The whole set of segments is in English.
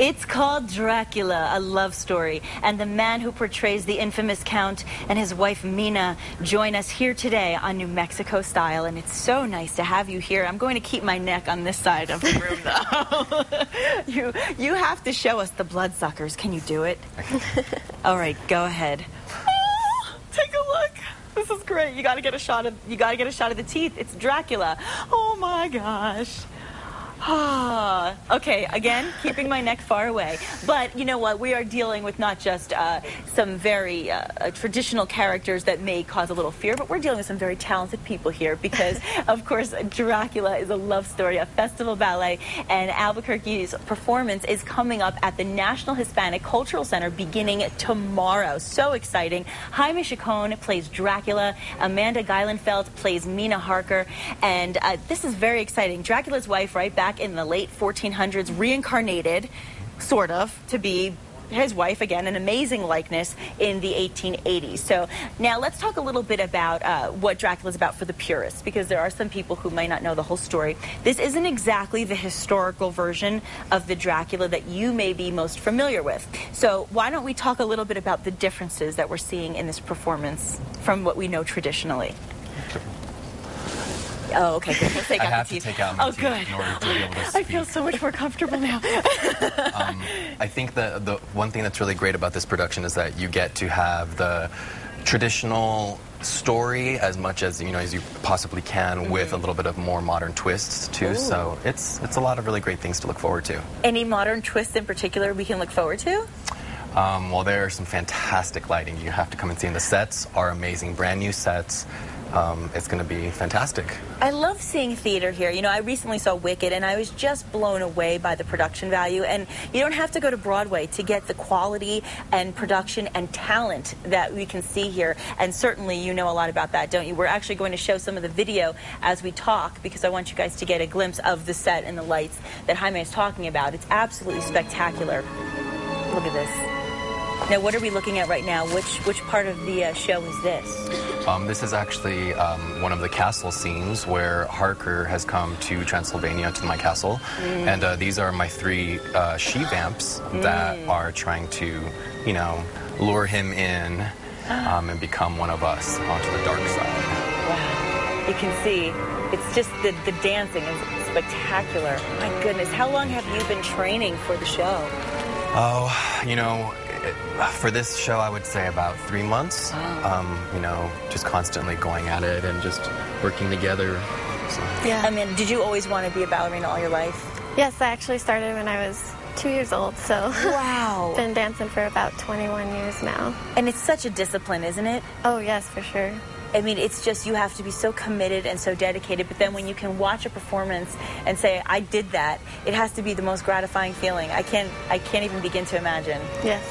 It's called Dracula, a love story, and the man who portrays the infamous Count and his wife Mina join us here today on New Mexico Style, and it's so nice to have you here. I'm going to keep my neck on this side of the room, though. you have to show us the bloodsuckers. Can you do it? All right, go ahead. Oh, take a look. This is great. You got to get a shot of the teeth. It's Dracula. Oh my gosh. Okay, again, keeping my neck far away. But you know what? We are dealing with not just some very traditional characters that may cause a little fear, but we're dealing with some very talented people here because, of course, Dracula is a love story, a Festival Ballet, and Albuquerque's performance is coming up at the National Hispanic Cultural Center beginning tomorrow. So exciting. Jaime Chacon plays Dracula. Amanda Gelentfelt plays Mina Harker. And this is very exciting. Dracula's wife, right back in the late 1400s, reincarnated, sort of, to be his wife again, an amazing likeness in the 1880s. So now let's talk a little bit about what Dracula is about for the purists, because there are some people who might not know the whole story. This isn't exactly the historical version of the Dracula that you may be most familiar with. So why don't we talk a little bit about the differences that we're seeing in this performance from what we know traditionally? Oh, okay, good. We'll take out the teeth. I have to take out my teeth good. in order to be able to speak. I feel so much more comfortable now. I think the one thing that's really great about this production is that you get to have the traditional story as much as you possibly can, with a little bit of more modern twists too. Ooh. So it's a lot of really great things to look forward to. Any modern twists in particular we can look forward to? Well, there are some fantastic lighting. You have to come and see. And the sets are amazing, brand new sets. It's going to be fantastic. I love seeing theater here. You know, I recently saw Wicked, and I was just blown away by the production value. And you don't have to go to Broadway to get the quality and production and talent that we can see here. And certainly you know a lot about that, don't you? We're actually going to show some of the video as we talk, because I want you guys to get a glimpse of the set and the lights that Jaime is talking about. It's absolutely spectacular. Look at this. Now, what are we looking at right now? Which part of the show is this? This is actually one of the castle scenes where Harker has come to Transylvania, to my castle. And these are my three she-vamps that are trying to, lure him in and become one of us onto the dark side. Wow. You can see, it's just the dancing is spectacular. My goodness. How long have you been training for the show? Oh, for this show, I would say about 3 months. Just constantly going at it and just working together. So. Yeah. I mean, did you always want to be a ballerina all your life? Yes, I actually started when I was 2 years old, so wow. Been dancing for about 21 years now. And it's such a discipline, isn't it? Oh, yes, for sure. I mean, it's just, you have to be so committed and so dedicated, but then when you can watch a performance and say, I did that, it has to be the most gratifying feeling. I can't even begin to imagine. Yes.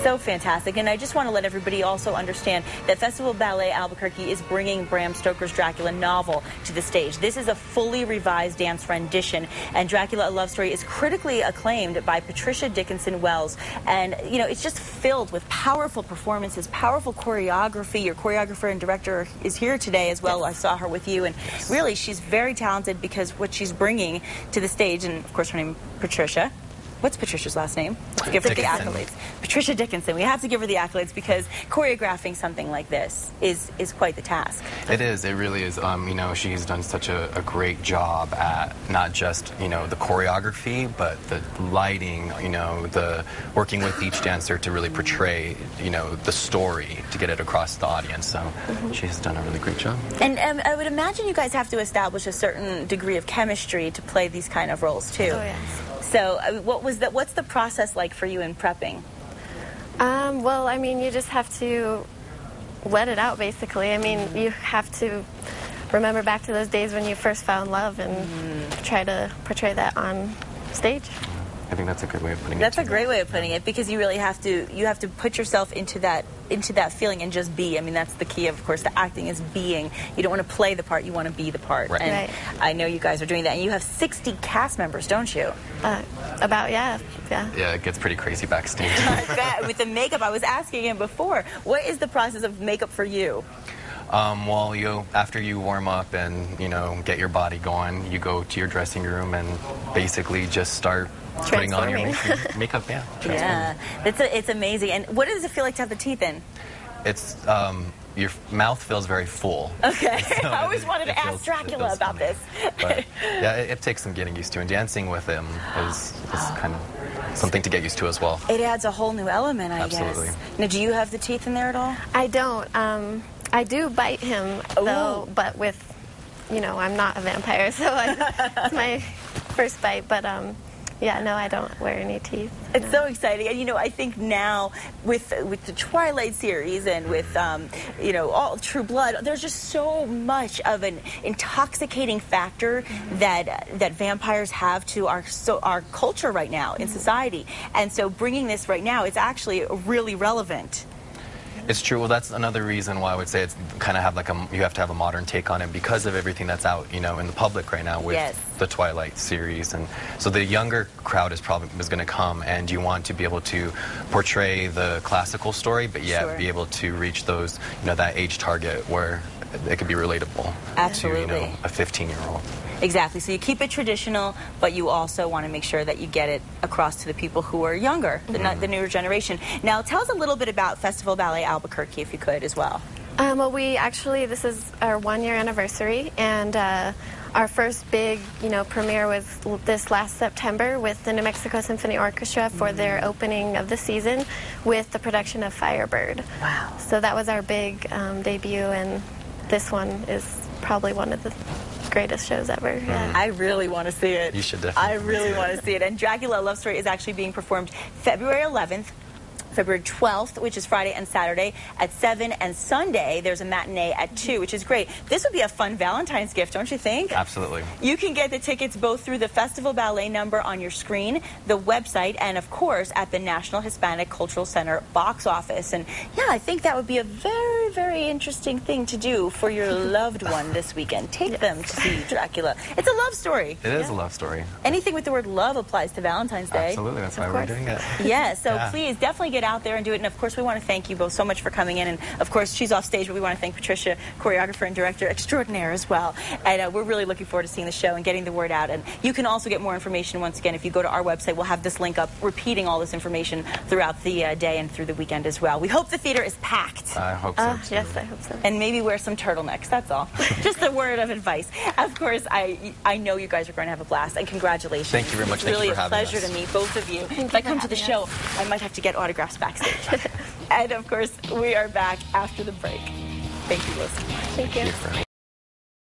So fantastic. And I just want to let everybody also understand that Festival Ballet Albuquerque is bringing Bram Stoker's Dracula novel to the stage. This is a fully revised dance rendition, and Dracula, a Love Story is critically acclaimed by Patricia Dickinson Wells. And, it's just filled with powerful performances, powerful choreography. Your choreographer and director is here today as well. Yes. I saw her with you, and really, she's very talented because what she's bringing to the stage, and of course her name, Patricia. What's Patricia's last name? Let's give her the accolades. Patricia Dickinson. We have to give her the accolades because choreographing something like this is quite the task. It is. It really is. She's done such a great job at not just, the choreography, but the lighting, the working with each dancer to really portray, the story to get it across the audience. So she has done a really great job. And I would imagine you guys have to establish a certain degree of chemistry to play these kind of roles, too. Oh, yes. So what's the process like for you in prepping? Well, I mean, you just have to let it out, basically. I mean, you have to remember back to those days when you first found love and try to portray that on stage. I think that's a good way of putting it. That's a great way of putting it, because you really have to put yourself into that feeling and just be. I mean, that's the key, of course. The acting is being. You don't want to play the part, you want to be the part. Right. And I know you guys are doing that. And you have 60 cast members, don't you? Yeah, it gets pretty crazy backstage. With the makeup, I was asking him before, what is the process of makeup for you? Well, after you warm up and, get your body going, you go to your dressing room and basically just start, putting on your Transforming. makeup. Yeah, Yeah, it's amazing. And what does it feel like to have the teeth in? it's your mouth feels very full. Okay, So I always wanted to ask Dracula about funny. this. But yeah, it takes some getting used to, and dancing with him is kind of something to get used to as well. It adds a whole new element, I Absolutely. guess. Now, do you have the teeth in there at all? I don't. I do bite him, though, Ooh. but with, I'm not a vampire, so it's my first bite. But, yeah, no, I don't wear any teeth. It's so exciting. And, I think now with the Twilight series and with, all True Blood, there's just so much of an intoxicating factor that vampires have to our culture right now in society. And so bringing this right now, it's actually really relevant. It's true. Well, that's another reason why I would say it's kind of have you have to have a modern take on it because of everything that's out, in the public right now with the Twilight series, and so the younger crowd is going to come, and you want to be able to portray the classical story, but be able to reach those, that age target where it could be relatable to, a 15-year-old. Exactly. So you keep it traditional, but you also want to make sure that you get it across to the people who are younger, the newer generation. Now, tell us a little bit about Festival Ballet Albuquerque, if you could, as well. Well, this is our 1-year anniversary, and our first big, premiere was this last September with the New Mexico Symphony Orchestra for their opening of the season with the production of Firebird. Wow. So that was our big debut, and this one is probably one of the greatest shows ever. Yeah. I really want to see it. You should definitely. I really want to see it. And Dracula, a Love Story is actually being performed February 11th. February 12th, which is Friday and Saturday at 7, and Sunday there's a matinee at 2, which is great. This would be a fun Valentine's gift, don't you think? Absolutely. You can get the tickets both through the Festival Ballet number on your screen, the website, and of course at the National Hispanic Cultural Center box office. And yeah, I think that would be a very, very interesting thing to do for your loved one this weekend. Take them to see Dracula. It's a love story. It is a love story. Anything with the word love applies to Valentine's Day. Absolutely, that's why we're doing it. Yeah, so please definitely get out there and do it. And of course, we want to thank you both so much for coming in. And of course, she's off stage, but we want to thank Patricia, choreographer and director extraordinaire as well. And we're really looking forward to seeing the show and getting the word out. And you can also get more information once again if you go to our website. We'll have this link up repeating all this information throughout the day and through the weekend as well. We hope the theater is packed. I hope so too. Yes, I hope so. And maybe wear some turtlenecks, that's all. Just a word of advice. Of course, I know you guys are going to have a blast, and congratulations. Thank you very much. It's really Thank you for having a pleasure us. to meet both of you. If I come to the show, I might have to get autographs backstage. And of course, we are back after the break. Thank you, Liz. Thank you.